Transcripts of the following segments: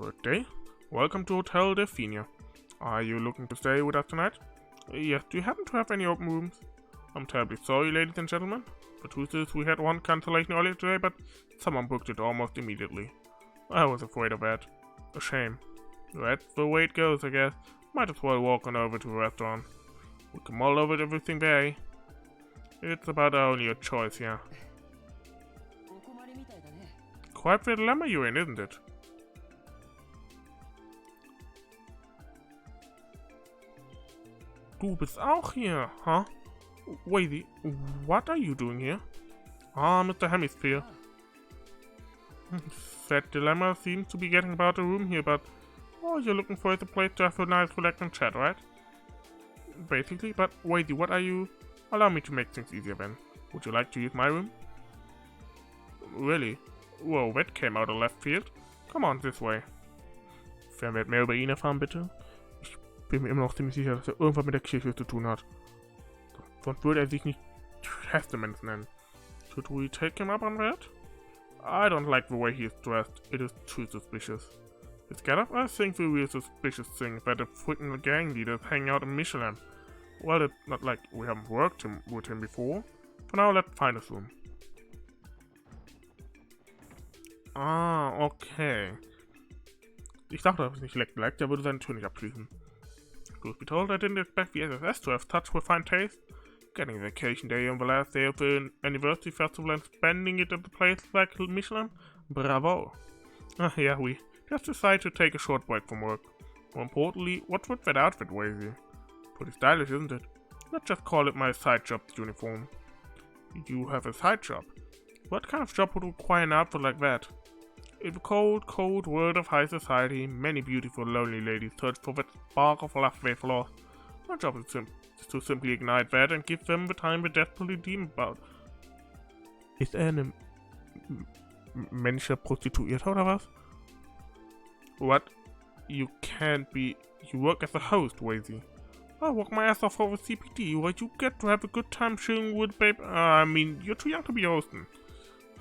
Good day. Welcome to Hotel Delphine. Are you looking to stay with us tonight? Yes, do you happen to have any open rooms? I'm terribly sorry, ladies and gentlemen. The truth is, we had one cancellation earlier today, but someone booked it almost immediately. I was afraid of that. A shame. That's the way it goes, I guess. Might as well walk on over to the restaurant. We can mull over everything there, eh? It's about our only choice here. Quite the dilemma you're in, isn't it? Du bist auch hier, huh? Wait, what are you doing here? Ah, Mr. Hemisphere. That dilemma seems to be getting about a room here, but all you're looking for is a place to have a nice relaxing chat, right? Basically, but wait, what are you? Allow me to make things easier then. Would you like to use my room? Really? Whoa, that came out of left field. Come on, this way. Wer wird mehr über ihn erfahren, bitte? Ich bin mir immer noch ziemlich sicher, dass irgendwas mit der Kirche zu tun hat. Sonst würde sich nicht Testament nennen. Should we take him up on that? I don't like the way he is dressed. It is too suspicious. His getup? I think the real suspicious thing is that the freaking gang leaders hang out in Michelin. Well, it's not like we haven't worked with him before. For now, let's find his room. Ah, okay. Ich dachte, dass es nicht leckt. Der würde seine Tür nicht abschließen. Truth be told, I didn't expect the SSS to have such refined taste. Getting a vacation day on the last day of the anniversary festival and spending it at a place like Michelin? Bravo. Yeah, we just decided to take a short break from work. More importantly, what's with that outfit, Wazy? Pretty stylish, isn't it? Let's just call it my side job uniform. You have a side job? What kind of job would require an outfit like that? In the cold, cold world of high society, many beautiful, lonely ladies search for that spark of love they've lost. My job is to simply ignite that and give them the time they desperately dream about. Ist eine männliche Prostituierte oder was? What? You can't be... You work as a host, Wazy. I work my ass off for the CPD, where you get to have a good time chilling with babe... I mean, you're too young to be hosting.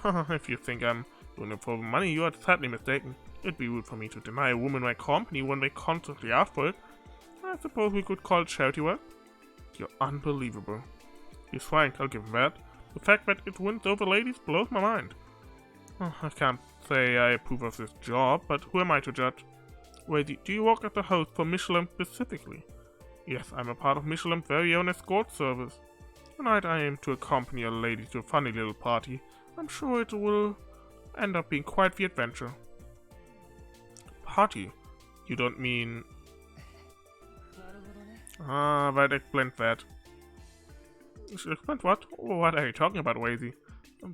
If you think I'm doing it for the money, you are sadly mistaken. It'd be rude for me to deny a woman my company when they constantly ask for it. I suppose we could call it charity work. You're unbelievable. He's frank, I'll give him that. The fact that it wins over ladies blows my mind. I can't say I approve of this job, but who am I to judge? Wait, do you work as a host for Michelin specifically? Yes, I'm a part of Michelin's very own escort service. Tonight I aim to accompany a lady to a funny little party. I'm sure it will end up being quite the adventure. Party? You don't mean... Ah, that explains that. Explains what? What are you talking about, Wazy?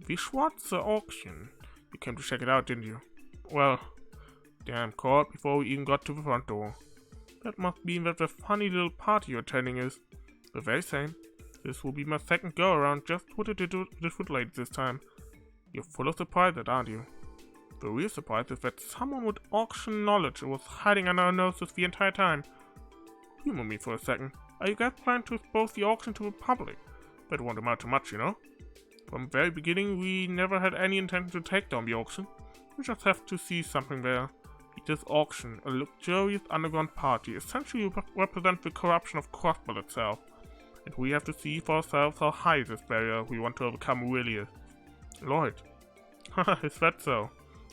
The Schwarze Auktion. You came to check it out, didn't you? Well, damn, caught before we even got to the front door. That must mean that the funny little party you're attending is the very same. This will be my second go-around, just what it did with ladies this time. You're full of surprises, aren't you? The real surprise is that someone with auction knowledge was hiding under our noses the entire time. Humor me for a second. Are you guys planning to expose the auction to the public? That won't amount to much, you know? From the very beginning, we never had any intention to take down the auction. We just have to see something there. This auction, a luxurious underground party, essentially represents the corruption of Crossbell itself. And we have to see for ourselves how high this barrier we want to overcome really is. Lloyd. Haha, is that so?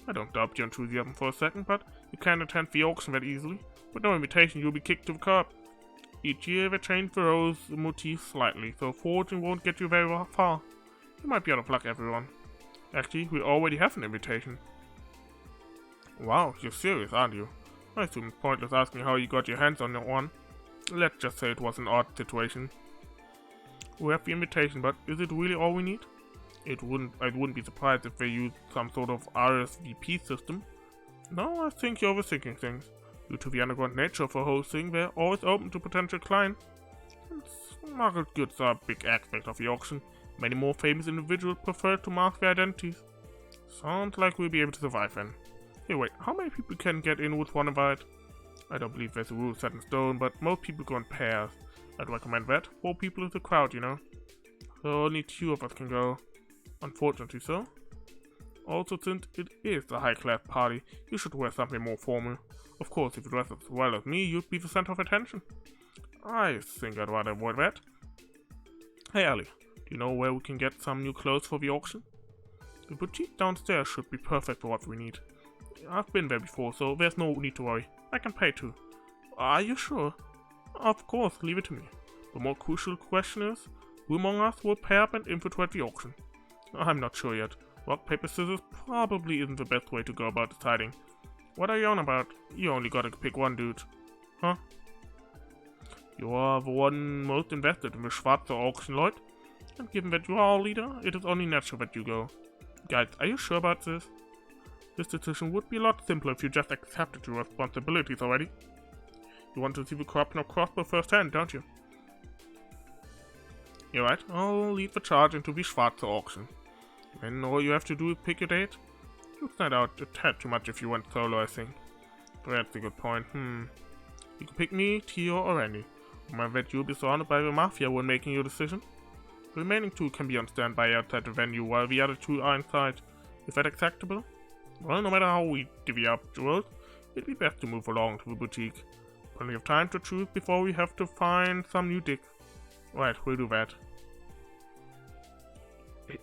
I don't doubt your enthusiasm for a second, but you can't attend the auction that easily. With no invitation, you'll be kicked to the curb. Each year they change the rose motif slightly, so fortune won't get you very far. You might be out of luck, everyone. Actually, we already have an invitation. Wow, you're serious, aren't you? I assume it's pointless asking how you got your hands on one. Let's just say it was an odd situation. We have the invitation, but is it really all we need? I wouldn't be surprised if they used some sort of RSVP system. No, I think you're overthinking things. Due to the underground nature of a whole thing, they're always open to potential clients. And smuggled goods are a big aspect of the auction. Many more famous individuals prefer to mask their identities. Sounds like we'll be able to survive then. Hey wait, how many people can get in with one invite? I don't believe there's a rule set in stone, but most people go in pairs. I'd recommend that. 4 people is the crowd, you know. So only 2 of us can go. Unfortunately so. Also, since it is a high-class party, you should wear something more formal. Of course, if you dress as well as me, you'd be the center of attention. I think I'd rather avoid that. Hey Elie, do you know where we can get some new clothes for the auction? The boutique downstairs should be perfect for what we need. I've been there before, so there's no need to worry. I can pay too. Are you sure? Of course, leave it to me. The more crucial question is, who among us will pay up and infiltrate the auction? I'm not sure yet. Rock, paper, scissors probably isn't the best way to go about deciding. What are you on about? You only gotta pick one dude. Huh? You are the one most invested in the Schwarze Auktion, Lloyd. And given that you are our leader, it is only natural that you go. Guys, are you sure about this? This decision would be a lot simpler if you just accepted your responsibilities already. You want to see the corruption of Crossbell firsthand, don't you? You're right, I'll lead the charge into the Schwarze Auktion. Then all you have to do is pick your date. You'd stand out a tad too much if you went solo, I think. That's a good point. You can pick me, Tio, or Randy. I bet you'll be surrounded by the Mafia when making your decision. The remaining two can be on standby outside the venue while the other two are inside. Is that acceptable? Well, no matter how we divvy up the world, it'd be best to move along to the boutique. Plenty of time to choose before we have to find some new dicks. Right, we'll do that.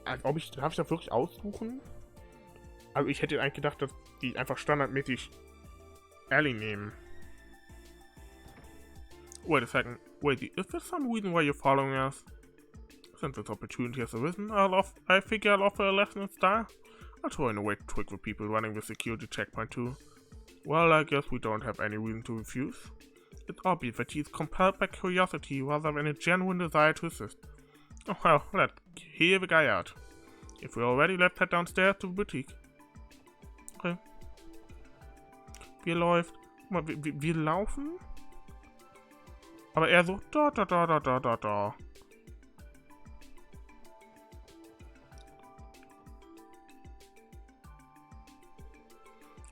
Darf ich das wirklich aussuchen? Also ich hätte eigentlich gedacht, dass die einfach standardmäßig Elie nehmen. Wait a second. Wait, is there some reason why you're following us? Since this opportunity has arisen, I figure I'll offer a lesson in style. I'll throw in a way to trick the people running the security checkpoint too. Well, I guess we don't have any reason to refuse. It's obvious that he is compelled by curiosity rather than a genuine desire to assist. Oh well, let's hear the guy out. If we're all ready, let's head downstairs to the boutique. Okay. Wir laufen. Aber er so da.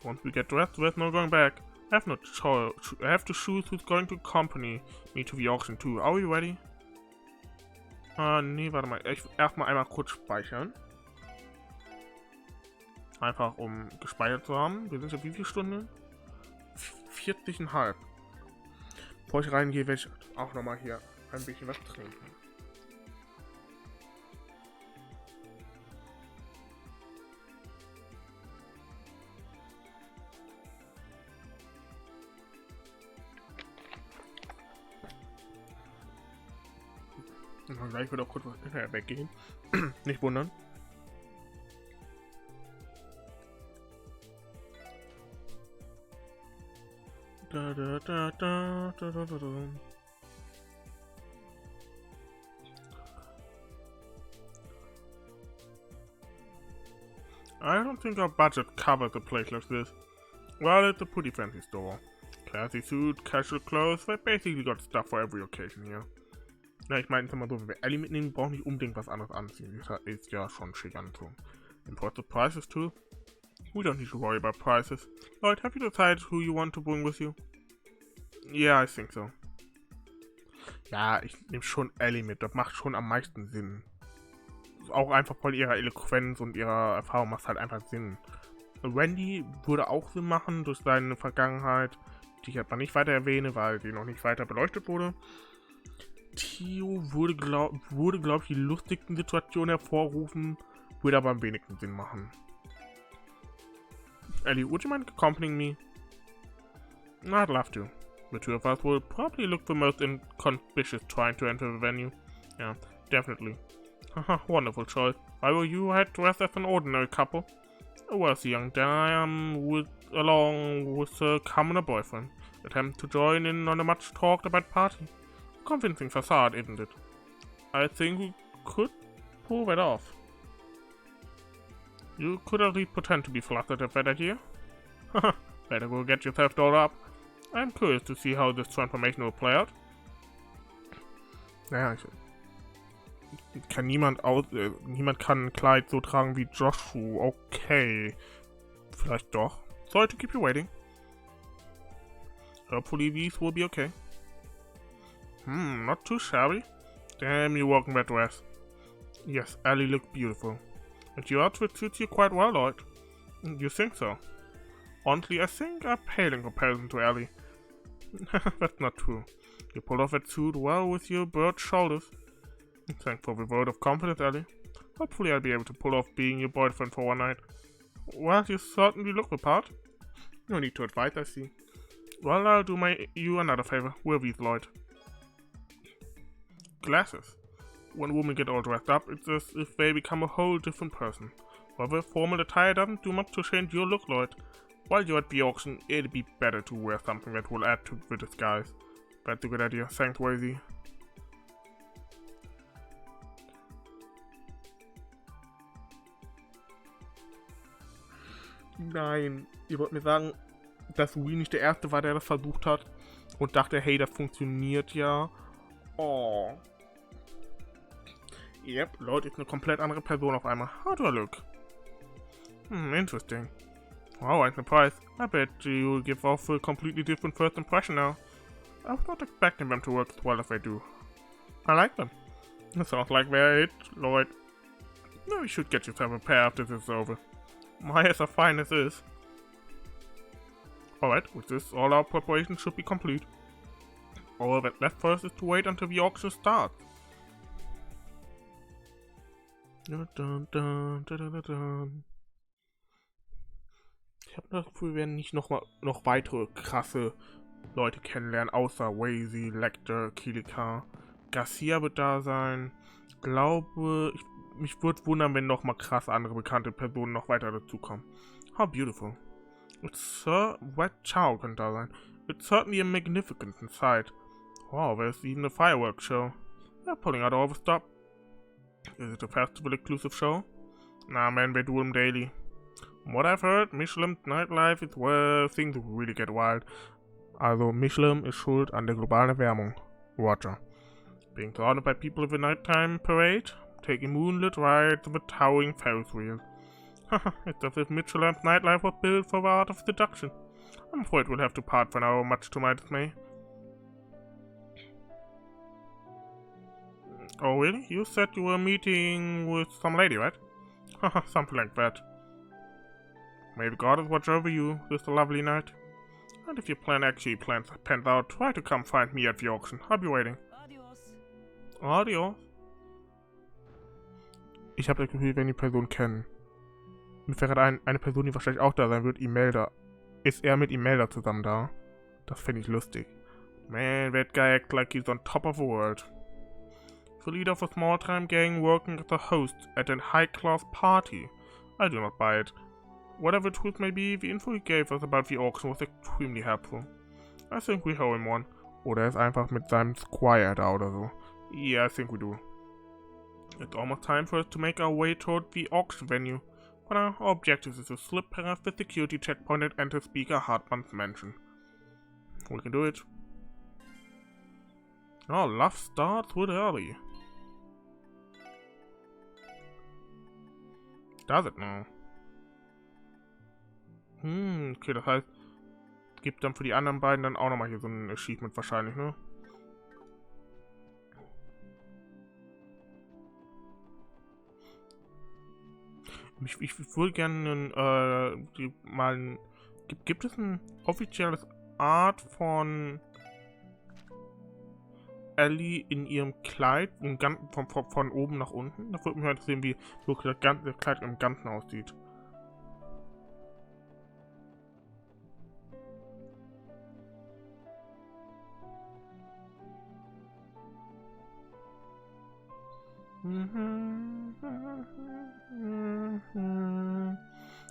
Once we get dressed, there's no going back. I have no choice. I have to choose who's going to accompany me to the auction too. Are you ready? Nee, warte mal. Ich will erstmal einmal kurz speichern. Einfach um gespeichert zu haben. Wir sind ja wie viele Stunden? 40,5. Bevor ich reingehe, werde ich auch nochmal hier ein bisschen was trinken. Und gleich wird auch kurz was Internet weggehen. Nicht wundern. I don't think our budget covers a place like this. Well, it's a pretty fancy store. Classy suit, casual clothes, they basically got stuff for every occasion here. Ja, ich meine, mal so, wenn wir Elie mitnehmen, brauchen nicht unbedingt was anderes anziehen. Ist ja schon schick anzogen. Imported prices too. We don't need to worry about prices. Lloyd, have you decided who you want to bring with you? Yeah, I think so. Ja, ich nehme schon Elie mit. Das macht schon am meisten Sinn. Auch einfach von ihrer Eloquenz und ihrer Erfahrung macht halt einfach Sinn. Randy würde auch Sinn machen durch seine Vergangenheit, die ich aber nicht weiter erwähne, weil sie noch nicht weiter beleuchtet wurde. Tio würde, glaube ich, die lustigsten Situationen hervorrufen, würde aber am wenigsten Sinn machen. Elie, would you mind accompanying me? I'd love to. The two of us will probably look the most inconspicuous trying to enter the venue. Yeah, definitely. Haha, wonderful choice. Why were you had dressed as an ordinary couple? A wealthy young dame I am along with a commoner boyfriend. Attempt to join in on a much talked about party. Convincing facade, isn't it? I think we could pull that off. You could at least pretend to be flattered at that idea. Haha, better go get yourself dolled up. I'm curious to see how this transformation will play out. Naja, niemand kann ein Kleid so tragen wie Joshua. Okay. Vielleicht doch. Sorry to keep you waiting. Hopefully these will be okay. Not too shabby. Damn, you're walking that dress. Yes, Elie looked beautiful. And your outfit suits you quite well, Lloyd. You think so? Honestly, I think I pale in comparison to Elie. That's not true. You pulled off that suit well with your broad shoulders. Thanks for the vote of confidence, Elie. Hopefully I'll be able to pull off being your boyfriend for one night. Well, you certainly look the part. No need to advise, I see. Well, I'll do you another favor. Wear these, Lloyd. Glasses. When women get all dressed up, it's as if they become a whole different person. However, formal attire doesn't do much to change your look, Lloyd. While you're at the auction, it'd be better to wear something that will add to the disguise. That's a good idea. Thanks, Wazy. Nein, ihr wollt mir sagen, dass Wee nicht der Erste war, der das versucht hat und dachte, hey, das funktioniert ja. Oh. Yep, Lloyd ist eine komplett andere Person auf einmal. How do I look? Interesting. Wow, I'm surprised. I bet you'll give off a completely different first impression now. I was not expecting them to work as well as they do. I like them. It sounds like they're it, Lloyd. No, you should get yourself a pair after this is over. My hair's as fine as is. Alright, with this, all our preparations should be complete. All that left for us is to wait until the auction starts. Dun, dun, dun, dun, dun, dun. Ich habe das Gefühl, wir werden nicht noch weitere krasse Leute kennenlernen, außer Wazy, Lecter, Kilika. Garcia wird da sein. Ich glaube, mich würde wundern, wenn noch mal krass andere bekannte Personen noch weiter dazukommen. How beautiful. Sir Wet Chow könnte da sein. It's certainly a magnificent sight. Wow, there's even a fireworks show. They're pulling out all the stop. Is it a festival exclusive show? Nah man, they do them daily. From what I've heard, Michelin's nightlife is where things really get wild. Also Michelin ist schuld an der globalen Erwärmung. Roger. Being surrounded by people at the nighttime parade, taking moonlit rides on the towering Ferris wheel. It's as if Michelin's nightlife was built for the art of seduction. I'm afraid we'll have to part for now, much to my dismay. Oh really? You said you were meeting with some lady, right? Haha, something like that. May the goddess watch over you this lovely night. And if your plan actually pans out, try to come find me at the auction. I'll be waiting. Adios. Adios. Ich habe das Gefühl, wenn die Person kennen. Mir fällt gerade eine Person, die wahrscheinlich auch da sein wird, Imelda. Ist er mit Imelda zusammen da? Das finde ich lustig. Man, that guy acts like he's on top of the world. The leader of a small-time gang working as a host at a high-class party. I do not buy it. Whatever the truth may be, the info he gave us about the auction was extremely helpful. I think we owe him one. Oder er ist einfach mit seinem Squire da oder so. Yeah, I think we do. It's almost time for us to make our way toward the auction venue. For now, our objective is to slip past the security checkpoint and enter Speaker Hartmann's mansion. We can do it. Oh, love starts with Elie. Does it now? Okay, das heißt, es gibt dann für die anderen beiden dann auch nochmal hier so ein Achievement wahrscheinlich, ne? Ich würde gerne gibt es ein offizielles Art von Elie in ihrem Kleid von oben nach unten? Da würde mich mal interessieren, wie wirklich das Kleid im Ganzen aussieht.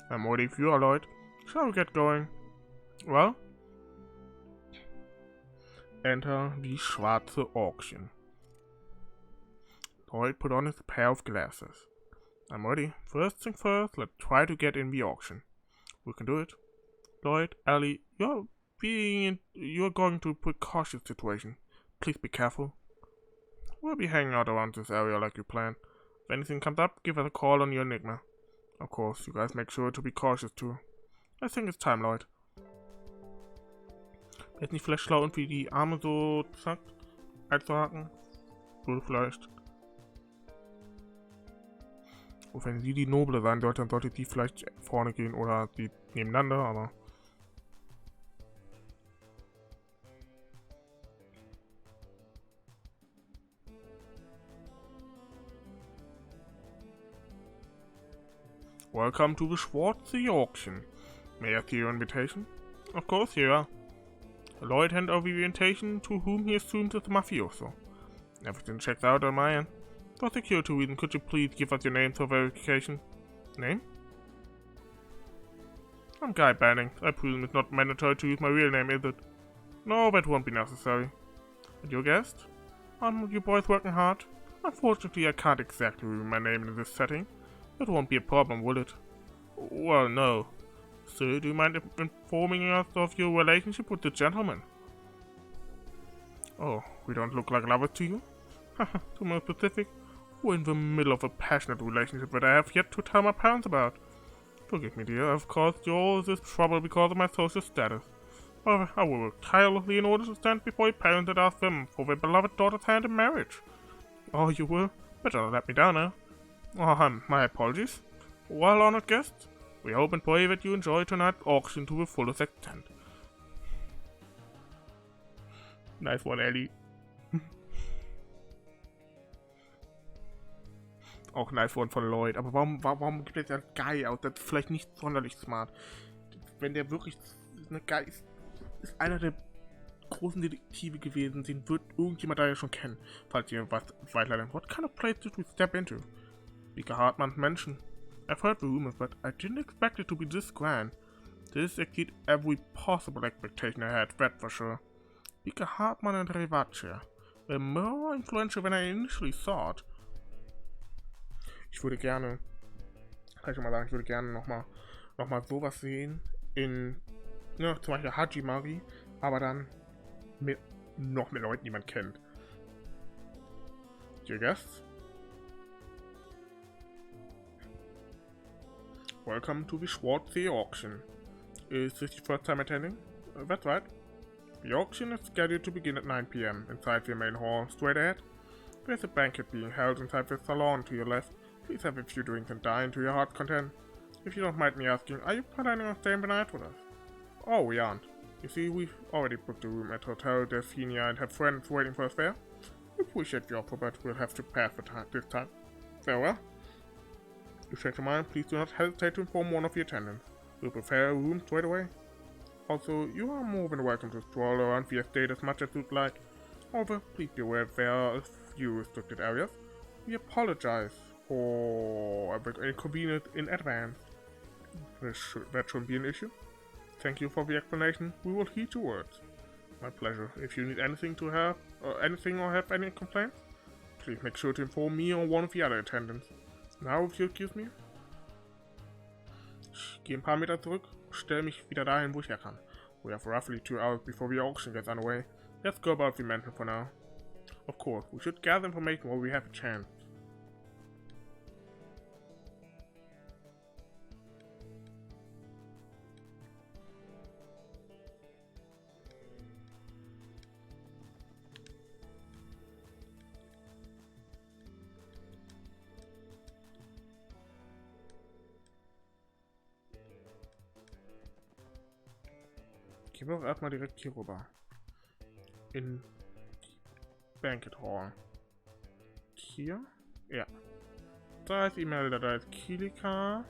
I'm ready for you, Lloyd. Shall we get going? Well? Enter the Schwarze Auktion. Lloyd put on his pair of glasses. I'm ready. First thing first, let's try to get in the auction. We can do it. Lloyd, Elie, you're going to a precautious situation. Please be careful. We'll be hanging out around this area like you planned. If anything comes up, give us a call on your Enigma. Of course, you guys make sure to be cautious too. I think it's time, Lloyd. Wäre es nicht vielleicht schlau, irgendwie die Arme so zack einzuhaken? Würde vielleicht. Und wenn sie die Noble sein sollte, dann sollte die vielleicht vorne gehen oder die nebeneinander, aber... Welcome to the Schwarze Auktion. May I see your invitation? Of course, here you are. Lloyd handed over the invitation to whom he assumed is the mafioso. Everything checks out on my end. For security reasons, could you please give us your name for verification? Name? I'm Guy Bannings. I presume it's not mandatory to use my real name, is it? No, that won't be necessary. And your guest? You boys working hard? Unfortunately, I can't exactly remember my name in this setting. It won't be a problem, will it? Well, no. Sir, do you mind informing us of your relationship with the gentleman? Oh, we don't look like lovers to you? Haha, to be more specific, we're in the middle of a passionate relationship that I have yet to tell my parents about. Forgive me, dear, I've caused you all this trouble because of my social status. However, I will work tirelessly in order to stand before your parents and ask them for their beloved daughter's hand in marriage. Oh, you will? Better not let me down now. Oh, my apologies. Well, honored guests, we hope and pray that you enjoy tonight's auction to the fullest extent. Nice one, Elie. Auch nice one von Lloyd. Aber warum gibt es ja Guy aus? Das ist vielleicht nicht sonderlich smart. Wenn der wirklich... Guy ist einer der großen Detektive gewesen, den wird irgendjemand da ja schon kennen. Falls ihr was weiter lernt. What kind of place did we step into? Speaker Hartmanns Mansion. I've heard the rumors, but I didn't expect it to be this grand. This exceeded every possible expectation I had, that for sure. Speaker Hartmann and Revace were more influential than I initially thought. Ich würde gerne, kann ich mal sagen, ich würde gerne nochmal sowas sehen in, ja, zum Beispiel Hajimari, aber dann mit Leuten, die man kennt. Dear guests, welcome to the Schwarze Auktion. Is this your first time attending? That's right. The auction is scheduled to begin at 9 p.m. inside the main hall. Straight ahead, there's a banquet being held inside the salon to your left. Please have a few drinks and dine to your heart's content. If you don't mind me asking, are you planning on staying the night with us? Oh, we aren't. You see, we've already booked a room at Hotel Delfinia and have friends waiting for us there. We appreciate the offer, but we'll have to pass this time. Farewell. If you change your mind, please do not hesitate to inform one of the attendants. We'll prepare a room straight away. Also, you are more than welcome to stroll around the estate as much as you'd like. However, please be aware there are a few restricted areas. We apologize for a inconvenience in advance. That shouldn't be an issue. Thank you for the explanation. We will heed your words. My pleasure. If you need anything or have any complaints, please make sure to inform me or one of the other attendants. Now, if you excuse me. Ich gehe ein paar Meter zurück, stelle mich wieder dahin, wo ich her kann. We have roughly 2 hours before the auction gets underway. Let's go about the mansion for now. Of course, we should gather information while we have a chance. Gehen wir auch erstmal direkt hier rüber. In die Banquet Hall. Hier? Ja. Da ist Imelda, da ist Kilika.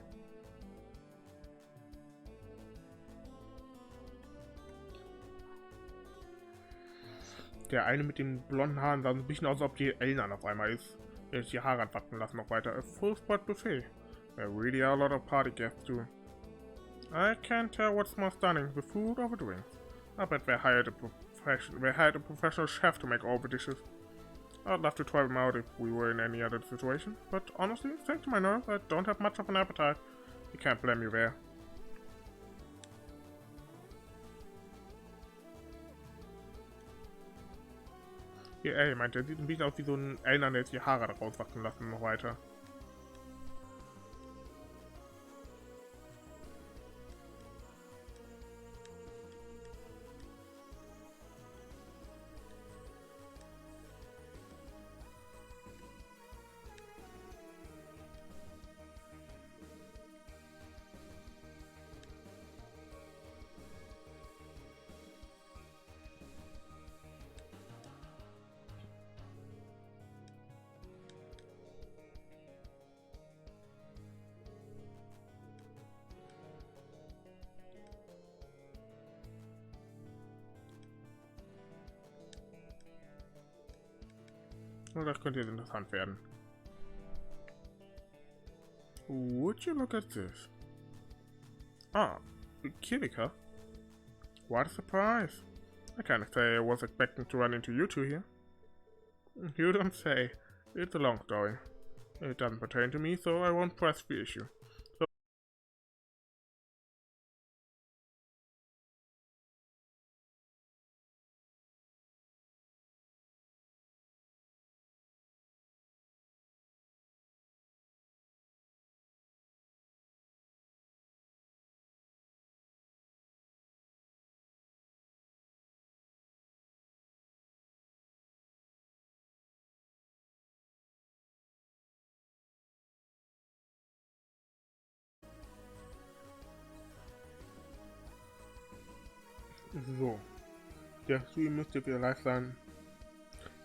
Der eine mit den blonden Haaren sah ein bisschen aus, als ob die Eltern auf einmal ist. Der sich die Haare anwachsen lassen noch weiter. A full spot buffet. There really are a lot of party guests too. I can't tell what's more stunning, the food or the drinks. I bet they hired a professional chef to make all the dishes. I'd love to try them out if we were in any other situation, but honestly, thanks to my nerves, I don't have much of an appetite. You can't blame me there. Hier, ey, meint, der sieht ein bisschen aus wie so ein Eltern, der jetzt die Haare daraus wachsen lassen noch weiter. Das könnte jetzt interessant werden. Would you look at this? Ah, Kirika. What a surprise. I can't say I was expecting to run into you two here. You don't say. It's a long story. It doesn't pertain to me, so I won't press the issue. So, der Stream müsste wieder live sein.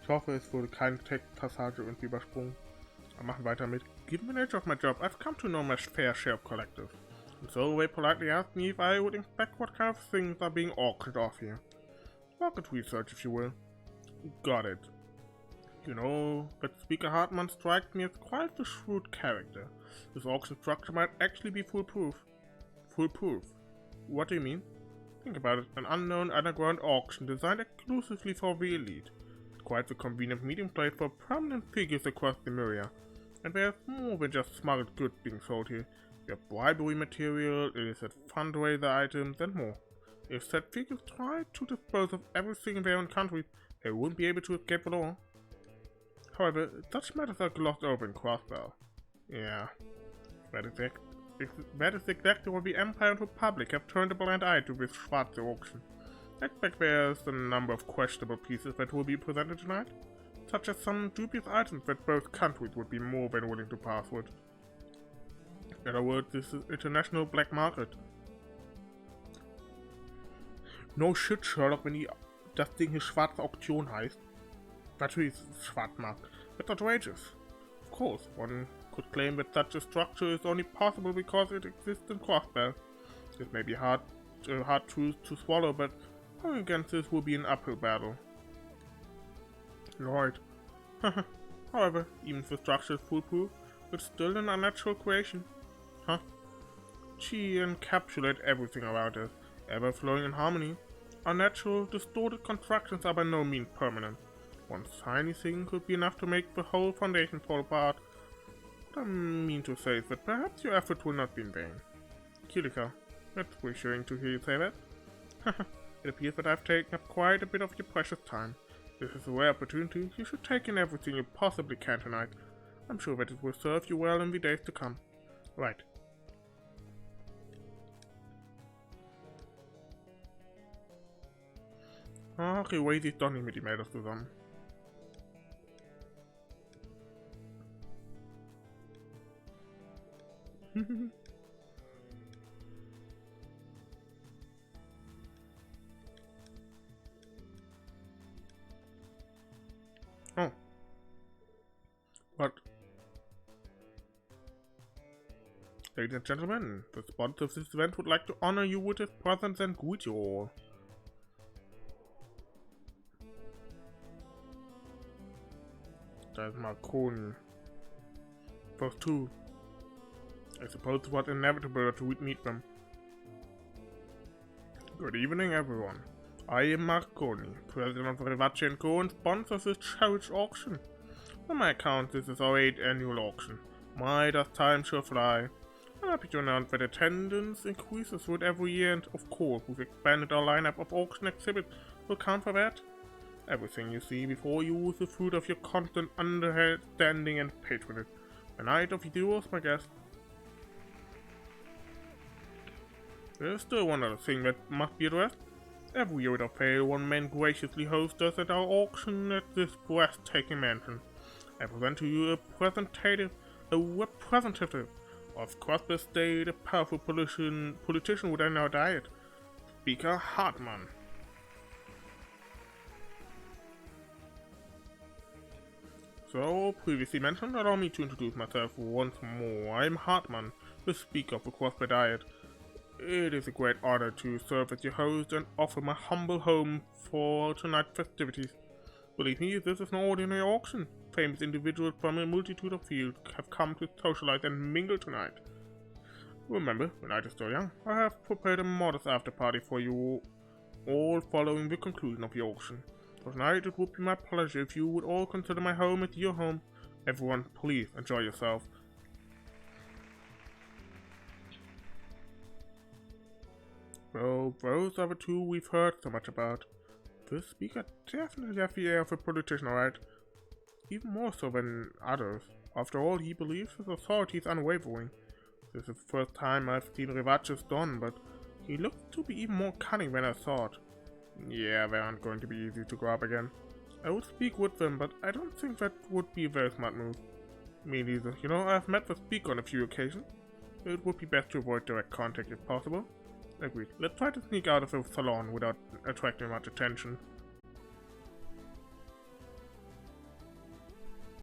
Ich hoffe, es wurde keine Textpassage irgendwie übersprungen. Wir machen weiter mit. Given the nature of my job, I've come to know my fair share of collectors. And so they politely asked me if I would inspect what kind of things are being auctioned off here. Market research, if you will. Got it. You know, that Speaker Hartmann strikes me as quite a shrewd character. This auction structure might actually be foolproof. Foolproof? What do you mean? Think about it, an unknown underground auction designed exclusively for the elite. Quite the convenient meeting place for prominent figures across the area. And there's more than just smuggled goods being sold here. You have bribery material, illicit fundraiser items, and more. If said figures try to dispose of everything in their own country, they wouldn't be able to escape the law. However, such matters are glossed over in Crossbell. Yeah, that is exactly what the Empire and Republic have turned a blind eye to this Schwarze Auktion. I expect there's a number of questionable pieces that will be presented tonight, such as some dubious items that both countries would be more than willing to pass with. In other words, this is international black market. No shit, Sherlock, wenn das Ding hier Schwarze Auktion heißt. Natürlich ist es Schwarzmarkt. That's outrageous. Of course, one could claim that such a structure is only possible because it exists in Crossbell. This may be hard truth to swallow, but going against this will be an uphill battle. Lloyd. However, even if the structure is foolproof, it's still an unnatural creation. Huh? She encapsulates everything around us, ever flowing in harmony. Unnatural, distorted constructions are by no means permanent. One tiny thing could be enough to make the whole foundation fall apart. What I mean to say is that perhaps your effort will not be in vain. Kirika, that's reassuring to hear you say that. It appears that I've taken up quite a bit of your precious time. This is a rare opportunity. You should take in everything you possibly can tonight. I'm sure that it will serve you well in the days to come. Right. Ach, ihr Waze ist doch nicht mit den Mädels zusammen. Oh. What? Ladies and gentlemen, the sponsor of this event would like to honor you with his presence and greet you all. Da ist Marconi. Those two. I suppose it was inevitable to meet them. Good evening, everyone. I am Marconi, president of Welche & Co. and sponsor of this cherished auction. On my account, this is our 8th annual auction. My, does time sure fly. I'm happy to announce that attendance increases with every year, and of course, we've expanded our lineup of auction exhibits to account for that. Everything you see before you is the fruit of your constant understanding and patronage. A night of yours, my guest. There's still one other thing that must be addressed. Every year without fail, one man graciously hosts us at our auction at this breathtaking mansion. I present to you a representative of Crossbell State, a powerful politician with our diet, Speaker Hartmann. So, previously mentioned, allow me to introduce myself once more. I am Hartmann, the Speaker of the Crossbell Diet. It is a great honor to serve as your host and offer my humble home for tonight's festivities. Believe me, this is no ordinary auction. Famous individuals from a multitude of fields have come to socialize and mingle tonight. Remember, when I was still young, I have prepared a modest after-party for you all following the conclusion of the auction. For tonight it would be my pleasure if you would all consider my home as your home. Everyone, please enjoy yourself. Well, those are the two we've heard so much about. This speaker definitely has the air of a politician, alright. Even more so than others. After all, he believes his authority is unwavering. This is the first time I've seen Rivaches done, but he looks to be even more cunning than I thought. Yeah, they aren't going to be easy to grab again. I would speak with them, but I don't think that would be a very smart move. Me neither. You know, I've met the speaker on a few occasions. It would be best to avoid direct contact if possible. Agreed. Let's try to sneak out of the salon without attracting much attention.